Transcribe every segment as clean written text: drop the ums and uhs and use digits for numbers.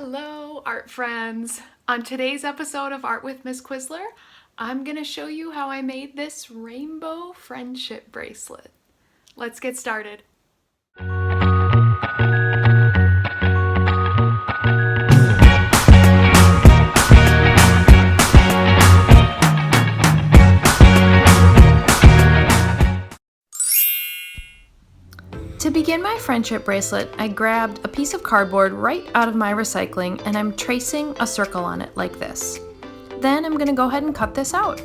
Hello, art friends! On today's episode of Art with Miss Quisler, I'm going to show you how I made this rainbow friendship bracelet. Let's get started. To begin my friendship bracelet, I grabbed a piece of cardboard right out of my recycling and I'm tracing a circle on it like this. Then I'm going to go ahead and cut this out.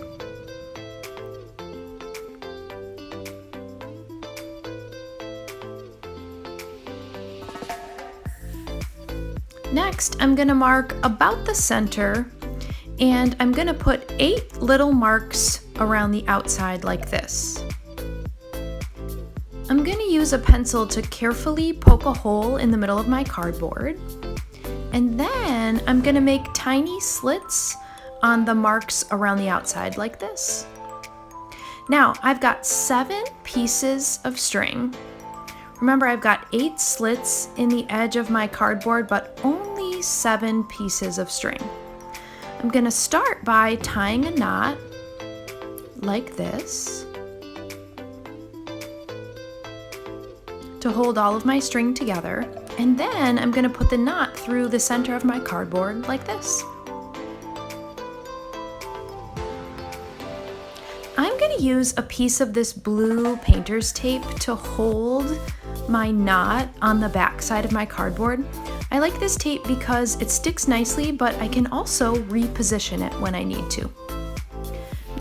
Next, I'm going to mark about the center and I'm going to put 8 little marks around the outside like this. I'm going to use a pencil to carefully poke a hole in the middle of my cardboard. And then I'm going to make tiny slits on the marks around the outside like this. Now I've got 7 pieces of string. Remember, I've got 8 slits in the edge of my cardboard, but only 7 pieces of string. I'm going to start by tying a knot like this to hold all of my string together, and then I'm going to put the knot through the center of my cardboard like this. I'm going to use a piece of this blue painter's tape to hold my knot on the back side of my cardboard. I like this tape because it sticks nicely, but I can also reposition it when I need to.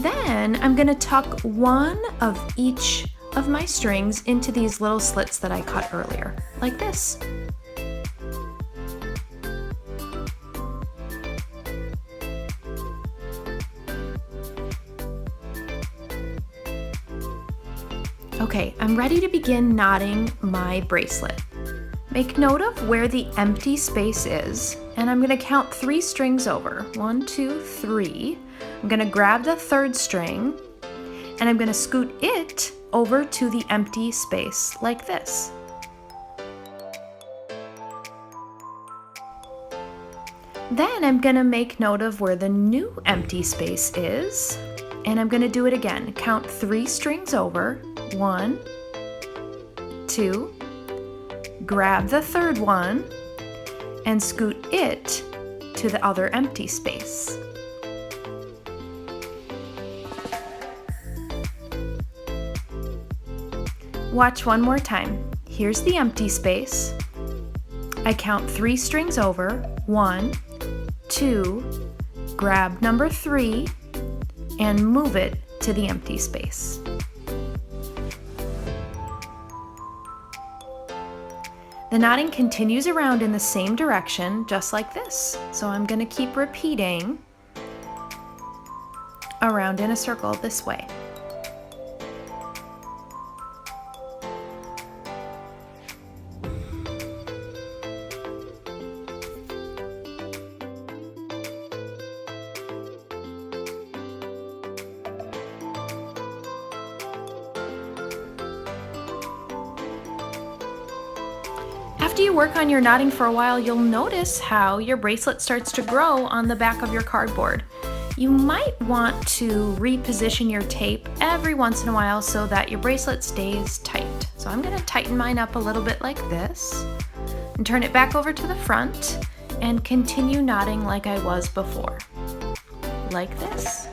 Then I'm going to tuck one of each of my strings into these little slits that I cut earlier, like this. Okay, I'm ready to begin knotting my bracelet. Make note of where the empty space is, and I'm going to count 3 strings over. 1, 2, 3. I'm going to grab the 3rd string, and I'm going to scoot it over to the empty space like this. Then I'm going to make note of where the new empty space is, and I'm going to do it again. Count 3 strings over. 1, 2, grab the 3rd one, and scoot it to the other empty space. Watch one more time. Here's the empty space. I count 3 strings over. 1, 2, grab number 3, and move it to the empty space. The knotting continues around in the same direction, just like this. So I'm going to keep repeating around in a circle this way. After you work on your knotting for a while, you'll notice how your bracelet starts to grow on the back of your cardboard. You might want to reposition your tape every once in a while so that your bracelet stays tight. So I'm going to tighten mine up a little bit like this and turn it back over to the front and continue knotting like I was before, like this.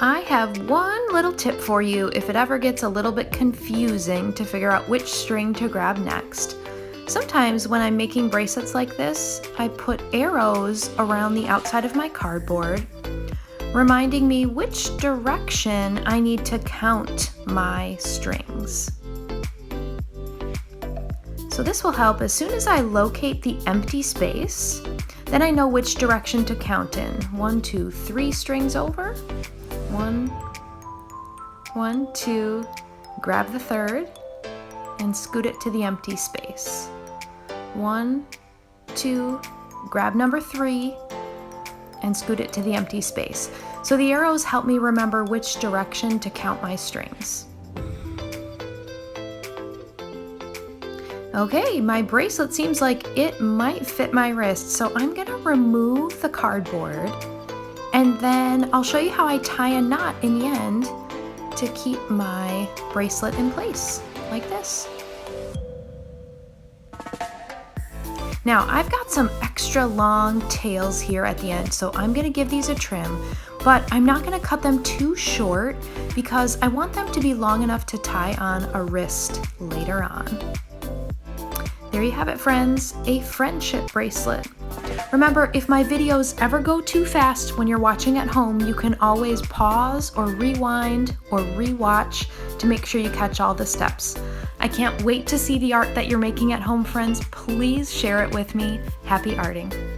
I have one little tip for you if it ever gets a little bit confusing to figure out which string to grab next. Sometimes when I'm making bracelets like this, I put arrows around the outside of my cardboard reminding me which direction I need to count my strings. So this will help as soon as I locate the empty space, then I know which direction to count in. 1, 2, 3 strings over. 1, 1, 2, grab the third and scoot it to the empty space. 1, 2, grab number 3 and scoot it to the empty space. So the arrows help me remember which direction to count my strings. Okay, my bracelet seems like it might fit my wrist, so I'm gonna remove the cardboard and then I'll show you how I tie a knot in the end to keep my bracelet in place, like this. Now, I've got some extra long tails here at the end, so I'm gonna give these a trim, but I'm not gonna cut them too short because I want them to be long enough to tie on a wrist later on. There you have it, friends, a friendship bracelet. Remember, if my videos ever go too fast when you're watching at home, you can always pause or rewind or rewatch to make sure you catch all the steps. I can't wait to see the art that you're making at home, friends. Please share it with me. Happy arting.